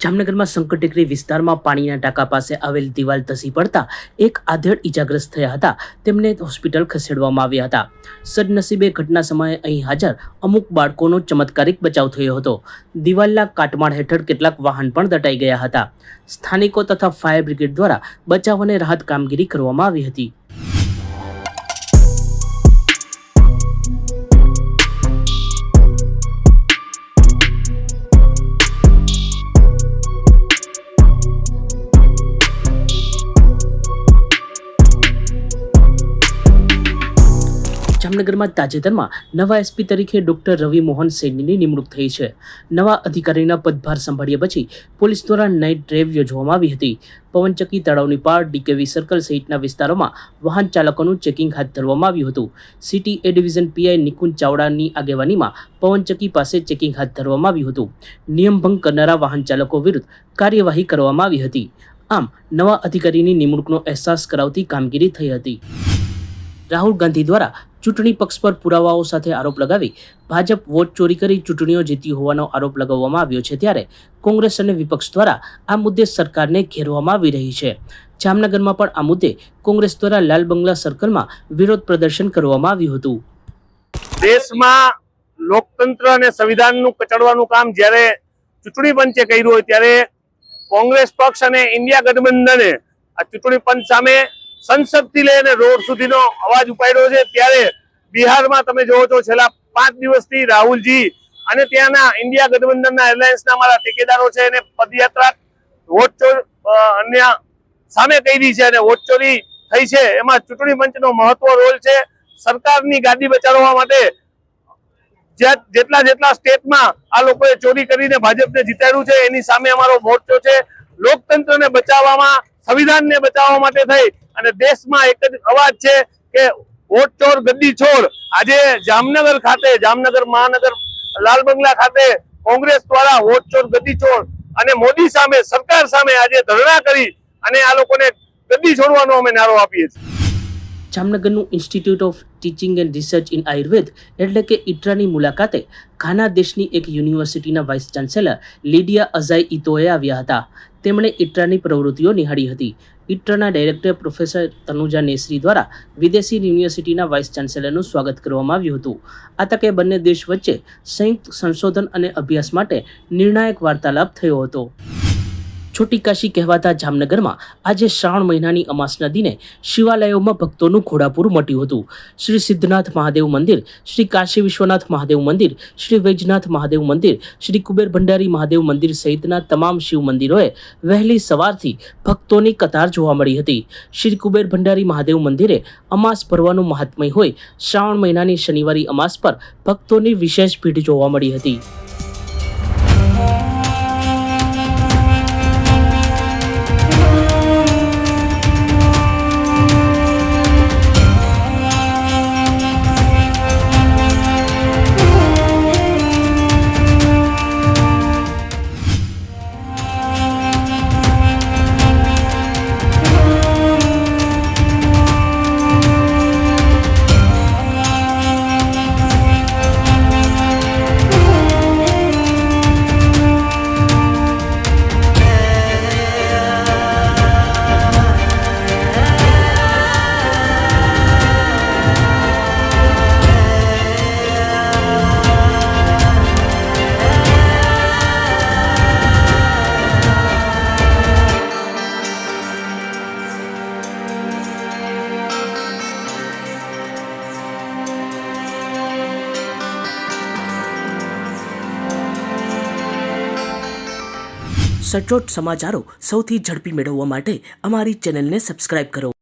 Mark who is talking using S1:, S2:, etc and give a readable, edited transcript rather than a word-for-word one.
S1: જામનગરમાં સંકટટેકરી વિસ્તારમાં પાણીના ટાંકા પાસે આવેલ દિવાલ ધસી પડતા એક આધેડ ઈજાગ્રસ્ત થયા હતા. તેમને હોસ્પિટલ ખસેડવામાં આવ્યા હતા. સદનસીબે ઘટના સમયે અહીં હાજર અમુક બાળકોનો ચમત્કારિક બચાવ થયો હતો. દિવાલના કાટમાળ હેઠળ કેટલાક વાહન પણ દટાઈ ગયા હતા. સ્થાનિકો તથા ફાયર બ્રિગેડ દ્વારા બચાવ અને રાહત કામગીરી કરવામાં આવી હતી. જામનગરમાં તાજેતરમાં નવા એસપી તરીકે ડોક્ટર રવિ મોહન સૈનીની નિમણૂક થઈ છે. નવા અધિકારીના પદભાર સંભાળ્યા પછી પોલીસ દ્વારા નાઇટ ડ્રાઈવ યોજવામાં આવી હતી. પવનચક્કી તળાવની પાર, ડીકેવી સર્કલ સહિતના વિસ્તારોમાં વાહન ચાલકોનું ચેકિંગ હાથ ધરવામાં આવ્યું હતું. City A division PI Nikunj ચાવડાની આગેવાનીમાં પવનચક્કી પાસે ચેકિંગ હાથ ધરવામાં આવ્યું હતું. નિયમભંગ કરનારા વાહન ચાલકો વિરુદ્ધ કાર્યવાહી કરવામાં આવી હતી. આમ નવા અધિકારીની નિમણૂકનો અહેસાસ કરાવતી કામગીરી થઈ હતી. રાહુલ ગાંધી દ્વારા ચૂંટણી પક્ષ પર પુરાવાઓ સાથે આરોપ લગાવી ભાજપ વોટ ચોરી કરી ચૂંટણીઓ જીતી હોવાનો આરોપ લગાવવામાં આવ્યો છે. ત્યારે કોંગ્રેસ અને વિપક્ષ દ્વારા આ મુદ્દે સરકારને ઘેરવામાં આવી રહી છે. જામનગરમાં પણ આ મુદ્દે કોંગ્રેસ દ્વારા લાલ બંગલા સર્કલમાં વિરોધ પ્રદર્શન કરવામાં આવ્યું હતું.
S2: દેશમાં લોકતંત્ર અને સંવિધાનનું કચડવાનું કામ જ્યારે ચૂંટણી પંચે કર્યું હોય ત્યારે કોંગ્રેસ પક્ષ અને ઇન્ડિયા ગઠબંધને આ ચૂંટણી પંચ સામે સંસદથી લઈને રોડ સુધીનો અવાજ ઉપાડ્યો છે. ત્યારે બિહારમાં તમે જોવો છો છેલ્લા 5 દિવસથી રાહુલજી અને ત્યાંના ઇન્ડિયા ગઠબંધનના એરલાઇન્સના મારા ઠેકેદારો છે એને પદયાત્રા વોટ ચોરી અન્ય સામે કરી છે અને વોટ ચોરી થઈ છે. એમાં ચૂંટણી પંચનો મહત્વ રોલ છે. સરકારની ગાદી બચાવવા માટે જેટલા સ્ટેટમાં આ લોકોએ ચોરી કરીને ભાજપને જીતાડ્યું છે એની સામે અમારો મોરચો છે. લોકતંત્રને બચાવવામાં, સંવિધાનને બચાવવા માટે થઈ અને દેશમાં એક જ અવાજ છે કે વોટ ચોર ગદ્દી છોડ. આજે જામનગર ખાતે, જામનગર મહાનગર લાલ બંગલા ખાતે કોંગ્રેસ દ્વારા વોટ ચોર ગદ્દી છોડ અને મોદી સામે, સરકાર સામે આજે ધરણા કરી અને આ લોકોને ગદ્દી છોડવાનો અમે નારો આપીએ છીએ.
S1: જામનગરનું institute of teaching and research in Ayurveda એટલે કે ઇટ્રાની મુલાકાતે ઘાના દેશની એક યુનિવર્સિટીના વાઇસ ચાન્સેલર લીડિયા અઝાઈ ઇતોએ આવ્યા હતા. તેમણે ઇટ્રાની પ્રવૃત્તિઓ નિહાળી હતી. ઇટ્રાના ડાયરેક્ટર પ્રોફેસર તનુજા નેસરી દ્વારા વિદેશી યુનિવર્સિટીના વાઇસ ચાન્સેલરનું સ્વાગત કરવામાં આવ્યું હતું. આ તકે બંને દેશ વચ્ચે સંયુક્ત સંશોધન અને અભ્યાસ માટે નિર્ણાયક વાર્તાલાપ થયો હતો. છોટી કાશી કહેવાતા જામનગરમાં આજે શ્રાવણ મહિનાની અમાસના દિને શિવાલયોમાં ભક્તોનું ઘોડાપૂર મટ્યું હતું. શ્રી સિદ્ધનાથ મહાદેવ મંદિર, શ્રી કાશી વિશ્વનાથ મહાદેવ મંદિર, શ્રી વૈજનાથ મહાદેવ મંદિર, શ્રી કુબેર ભંડારી મહાદેવ મંદિર સહિતના તમામ શિવ મંદિરોએ વહેલી સવારથી ભક્તોની કતાર જોવા મળી હતી. શ્રી કુબેર ભંડારી મહાદેવ મંદિરે અમાસ ભરવાનું મહાત્મય હોય શ્રાવણ મહિનાની શનિવારી અમાસ પર ભક્તોની વિશેષ ભીડ જોવા મળી હતી. સચોટ સમાચારો સૌથી ઝડપી મેળવવા માટે અમારી ચેનલને સબસ્ક્રાઇબ કરો.